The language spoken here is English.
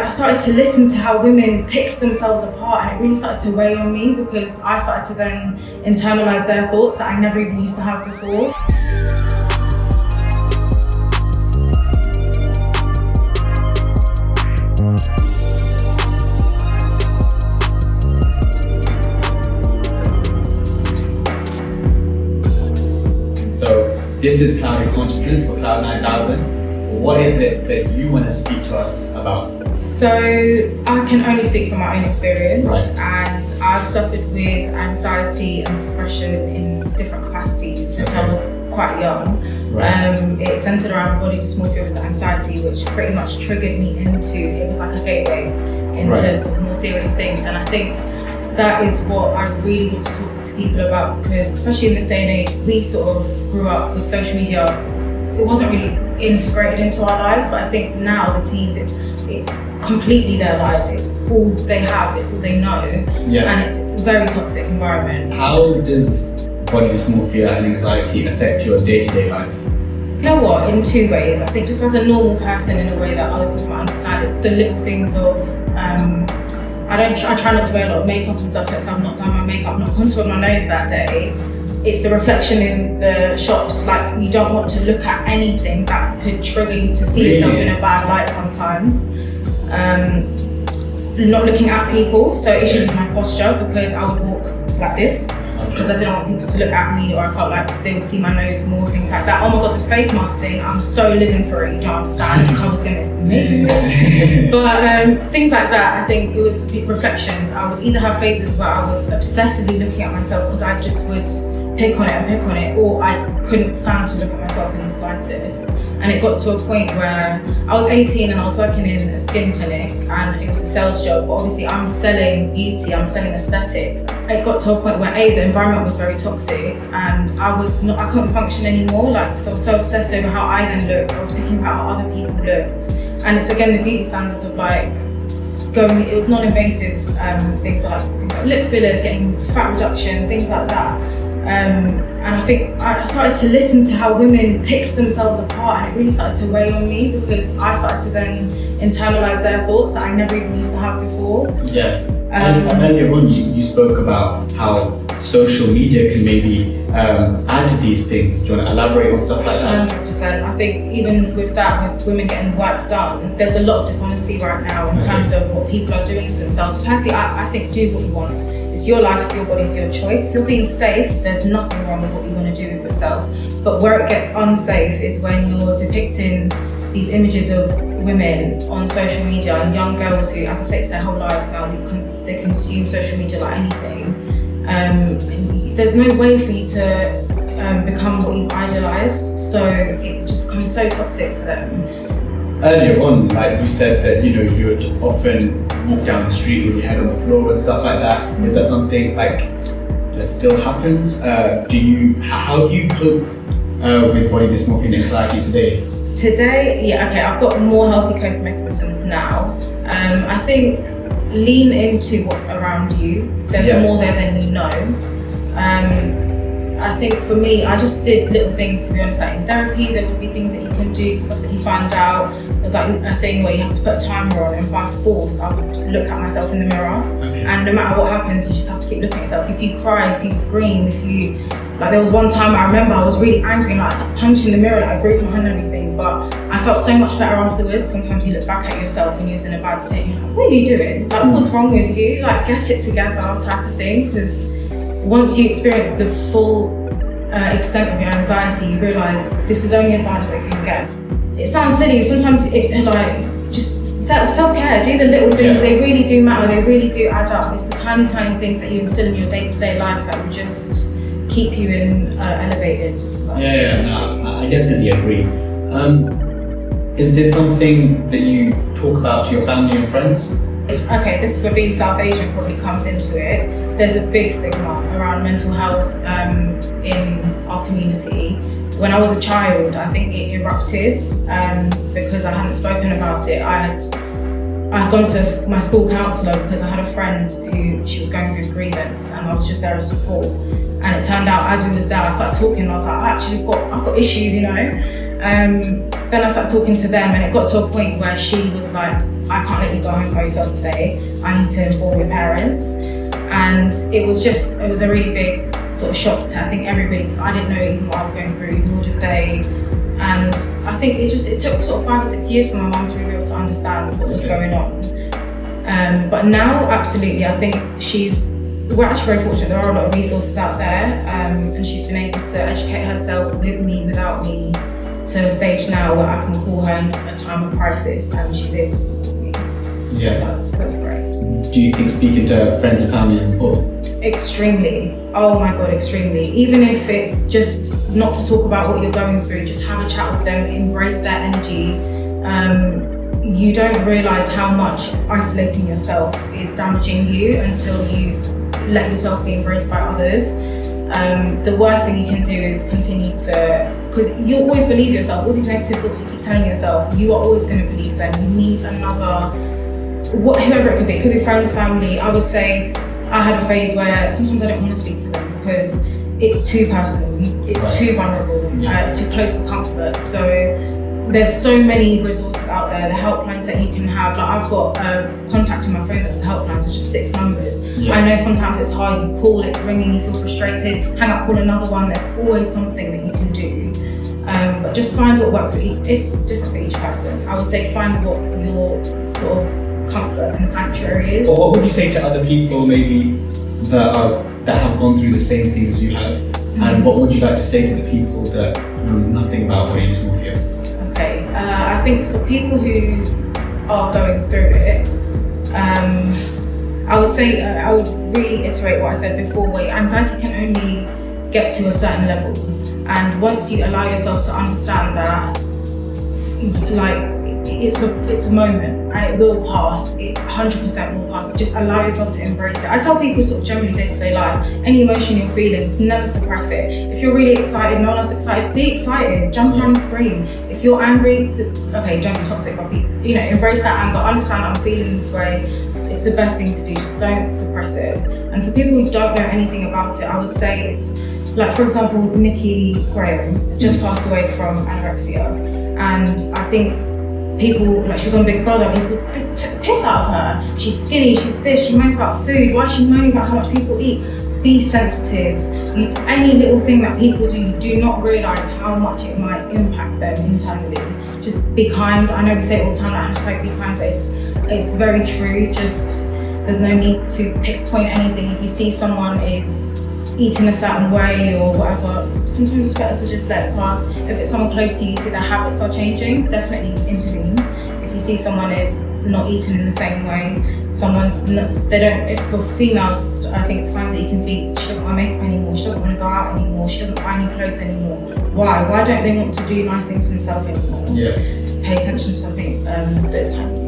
I started to listen to how women picked themselves apart, and it really started to weigh on me because I started to then internalize their thoughts that I never even used to have before. So this is Clouded Consciousness for Cloud 9000. What is it that you want to speak to us about? So I can only speak from my own experience, right. And I've suffered with anxiety and depression in different capacities since I was quite young. Right. It centered around body dysmorphia with anxiety, which pretty much triggered me into, it was like a gateway into sort of more serious things. And I think that is what I really want to talk to people about, because especially in this day and age, we sort of grew up with social media. It wasn't really integrated into our lives, but I think now the teens, it's completely their lives. It's all they have, it's all they know, and it's a very toxic environment. How does body dysmorphia and anxiety affect your day-to-day life? You know what, in two ways. I think just as a normal person, in a way that other people might understand, it's the little things of, I try not to wear a lot of makeup and stuff. Let's say I've not done my makeup, I've not contoured my nose that day. It's the reflection in the shops, like you don't want to look at anything that could trigger you to see yourself in a bad light sometimes. Not looking at people, so issues with my posture, because I would walk like this, because I didn't want people to look at me, or I felt like they would see my nose more, things like that. Oh my god, this face mask thing, I'm so living for it, you don't understand, it covers your nose, amazing. But things like that, I think it was reflections. I would either have phases where I was obsessively looking at myself because I just would pick on it, or I couldn't stand to look at myself in the slightest. And it got to a point where I was 18 and I was working in a skin clinic, and it was a sales job, but obviously I'm selling beauty, I'm selling aesthetic. It got to a point where the environment was very toxic, and I couldn't function anymore, because I was so obsessed over how I then looked. I was thinking about how other people looked. And it's again the beauty standards of it was non-invasive things like lip fillers, getting fat reduction, things like that. And I think I started to listen to how women picked themselves apart, and it really started to weigh on me because I started to then internalize their thoughts that I never even used to have before. Yeah. And earlier on, you spoke about how social media can maybe add to these things. Do you want to elaborate on stuff like that? 100%. I think even with that, with women getting work done, there's a lot of dishonesty right now in terms of what people are doing to themselves. Personally, I think do what you want. It's your life, it's your body, it's your choice. If you're being safe, there's nothing wrong with what you want to do with yourself. But where it gets unsafe is when you're depicting these images of women on social media and young girls who, as I say, it's their whole lives now, they consume social media like anything. There's no way for you to become what you've idealized, so it just becomes so toxic for them. Earlier on, you said that you would often walk down the street with your head on the floor and stuff like that. Is that something that still happens? How do you cope with body dysmorphia and anxiety today? Today, I've got more healthy coping mechanisms now. I think lean into what's around you. There's more there than you know. I think for me, I just did little things, to be honest. In therapy, there would be things that you can do, stuff that you find out. There's a thing where you have to put a timer on, and by force, I would look at myself in the mirror. And no matter what happens, you just have to keep looking at yourself. If you cry, if you scream, there was one time I remember I was really angry and I started punching the mirror, I bruised my hand and everything, but I felt so much better afterwards. Sometimes you look back at yourself and you're in a bad state and you're like, what are you doing? What's wrong with you? Get it together type of thing. Because once you experience the full extent of your anxiety, you realise this is only as bad as it can get. It sounds silly, sometimes just self-care, do the little things, they really do matter, they really do add up. It's the tiny things that you instill in your day-to-day life that will just keep you elevated. I definitely agree. Is this something that you talk about to your family and friends? This is where being South Asian probably comes into it. There's a big stigma around mental health in our community. When I was a child, I think it erupted because I hadn't spoken about it. I had gone to my school counsellor because I had a friend who she was going through grievance, and I was just there as support. And it turned out as we was there, I started talking and I was like, I've got issues, Then I started talking to them, and it got to a point where she was like, I can't let you go home by yourself today. I need to inform your parents. And it was a really big sort of shock to I think everybody, because I didn't know even what I was going through, nor did they. And I think it took sort of 5 or 6 years for my mum to really be able to understand what was going on. But now, absolutely, I think we're actually very fortunate. There are a lot of resources out there, and she's been able to educate herself with me, without me, to a stage now where I can call her in a time of crisis and she's able to support me. Yeah. So that's great. Do you think speaking to friends and family is important? Extremely. Oh my God, extremely. Even if it's just not to talk about what you're going through, just have a chat with them, embrace their energy. You don't realise how much isolating yourself is damaging you until you let yourself be embraced by others. The worst thing you can do is continue to, because you always believe yourself, all these negative thoughts you keep telling yourself, you are always going to believe them. You need another, whoever it could be friends, family. I would say I had a phase where sometimes I don't want to speak to them because it's too personal, it's too vulnerable, it's too close for comfort. So there's so many resources out there, the helplines that you can have. Like I've got a contact in my phone that's a helpline, so just 6 numbers. I know sometimes it's hard, you call, it's ringing, you feel frustrated, hang up, call another one. There's always something that you can do. But just find what works for each, it's different for each person. I would say find what your sort of comfort and sanctuary is. Or what would you say to other people maybe that have gone through the same things you have? And what would you like to say to the people that know nothing about body dysmorphia? Okay, I think for people who are going through it, I would say, I would reiterate what I said before, where anxiety can only get to a certain level. And once you allow yourself to understand that, like, it's a moment and it will pass, it 100% will pass. Just allow yourself to embrace it. I tell people sort of generally day-to-day life, any emotion you're feeling, never suppress it. If you're really excited, no one else excited, be excited, jump around and scream. If you're angry, okay, don't be toxic, but embrace that anger, understand I'm feeling this way. It's the best thing to do, just don't suppress it. And for people who don't know anything about it, I would say it's, like for example, Nikki Graham just passed away from anorexia. And I think people, like she was on Big Brother, people took the piss out of her. She's skinny, she's this, she moans about food. Why is she moaning about how much people eat? Be sensitive. Any little thing that people do, you do not realise how much it might impact them internally. Just be kind. I know we say it all the time, like hashtag be kind, but it's very true. Just, there's no need to pinpoint anything. If you see someone is eating a certain way or whatever, sometimes it's better to just let it pass. If it's someone close to you, you see their habits are changing, definitely intervene. If you see someone is not eating in the same way, for females, I think signs that you can see, she doesn't want to make up anymore, she doesn't want to go out anymore, she doesn't buy new clothes anymore. Why don't they want to do nice things for themselves anymore? Pay attention to, I think, those types of